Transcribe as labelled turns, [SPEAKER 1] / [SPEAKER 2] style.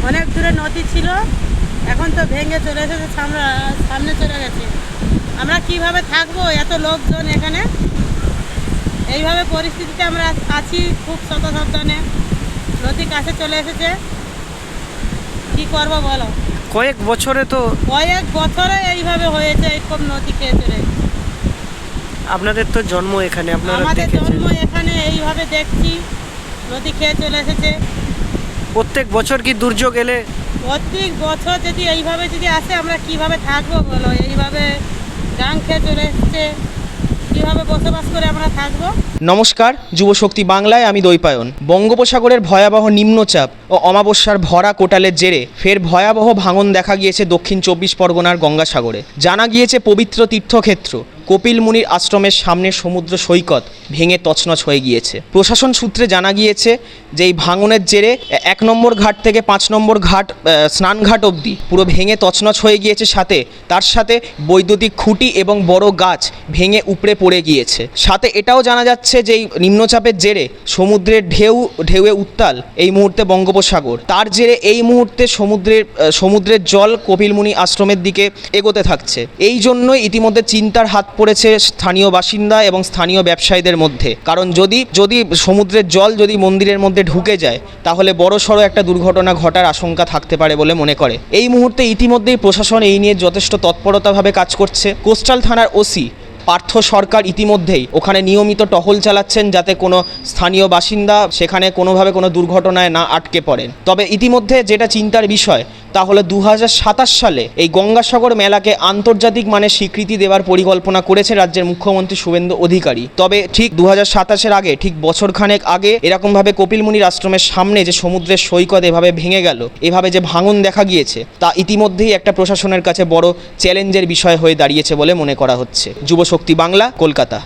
[SPEAKER 1] অনেক দূরে নদী ছিল, এখন তো ভেঙে চলে এসেছে, সামনে চলে গেছে। আমরা কিভাবে থাকবো এত লোকজন এখানে? এইভাবে পরিস্থিতিতে আমরা আছি, খুব সাবধানে। নদী কাছে চলে এসেছে, কি করব বলো?
[SPEAKER 2] কয়েক বছরে
[SPEAKER 1] এইভাবে হয়েছে, এইরকম নদী খেয়ে চলে।
[SPEAKER 2] আপনাদের তো জন্ম এখানে, আপনারা
[SPEAKER 1] আমাদের
[SPEAKER 2] দেখেছেন।
[SPEAKER 1] জন্ম এখানে, এইভাবে দেখছি নদী খেয়ে চলে এসেছে।
[SPEAKER 2] প্রত্যেক বছর কি দুর্যোগ এলে?
[SPEAKER 1] প্রত্যেক বছর যদি এইভাবে আসে, আমরা কিভাবে থাকবো বলো? এইভাবে গাং খেয়ে চলে এসেছে, কিভাবে বসবাস করে আমরা থাকবো?
[SPEAKER 3] নমস্কার, যুবশক্তি বাংলায় আমি দৈপায়ন। বঙ্গোপসাগরের ভয়াবহ নিম্নচাপ ও অমাবস্যার ভরা কোটালের জেরে ফের ভয়াবহ ভাঙন দেখা গিয়েছে দক্ষিণ 24 পরগনার গঙ্গাসাগরে। জানা গিয়েছে পবিত্র তীর্থক্ষেত্র কপিল মুনির আশ্রমের সামনে সমুদ্র সৈকত ভেঙে তছনছ হয়ে গিয়েছে। প্রশাসন সূত্রে জানা গিয়েছে যে এই ভাঙনের জেরে 1 নম্বর ঘাট থেকে 5 নম্বর ঘাট স্নানঘাট অবধি পুরো ভেঙে তছনছ হয়ে গিয়েছে। তার সাথে বৈদ্যুতিক খুঁটি এবং বড় গাছ ভেঙে উপড়ে পড়ে গিয়েছে। সাথে এটাও জানা যাচ্ছে যে এই নিম্নচাপের জেরে সমুদ্রের ঢেউয়ে উত্তাল এই মুহূর্তে বঙ্গোপসাগর। তার জেরে এই মুহূর্তে সমুদ্রের জল কপিল মুনি আশ্রমের দিকে এগোতে থাকছে। এই জন্যই ইতিমধ্যে চিন্তার হাত পড়েছে স্থানীয় বাসিন্দা এবং স্থানীয় ব্যবসায়ীদের মধ্যে। কারণ যদি সমুদ্রের জল যদি মন্দিরের মধ্যে ঢুকে যায়, তাহলে বড়সড় একটা দুর্ঘটনা ঘটার আশঙ্কা থাকতে পারে বলে মনে করে। এই মুহূর্তে ইতিমধ্যেই প্রশাসন এই নিয়ে যথেষ্ট তৎপরতাভাবে কাজ করছে। কোস্টাল থানার ওসি পার্থ সরকার ইতিমধ্যেই ওখানে নিয়মিত টহল চালাচ্ছেন, যাতে কোনো স্থানীয় বাসিন্দা সেখানে কোনোভাবে কোনো দুর্ঘটনায় না আটকে পড়েন। তবে ইতিমধ্যে যেটা চিন্তার বিষয় তা হলো 2027 সালে এই গঙ্গাসাগর মেলাকে আন্তর্জাতিক মানের স্বীকৃতি দেওয়ার পরিকল্পনা করেছে রাজ্যের মুখ্যমন্ত্রী শুভেন্দু অধিকারী। তবে ঠিক 2027-এর আগে, ঠিক বছরখানেক আগে এরকমভাবে কপিল মুনির আশ্রমের সামনে যে সমুদ্রের সৈকত এভাবে ভেঙে গেল, এভাবে যে ভাঙন দেখা গিয়েছে, তা ইতিমধ্যেই একটা প্রশাসনের কাছে বড় চ্যালেঞ্জের বিষয় হয়ে দাঁড়িয়েছে বলে মনে করা হচ্ছে। যুবশক্তি বাংলা, কলকাতা।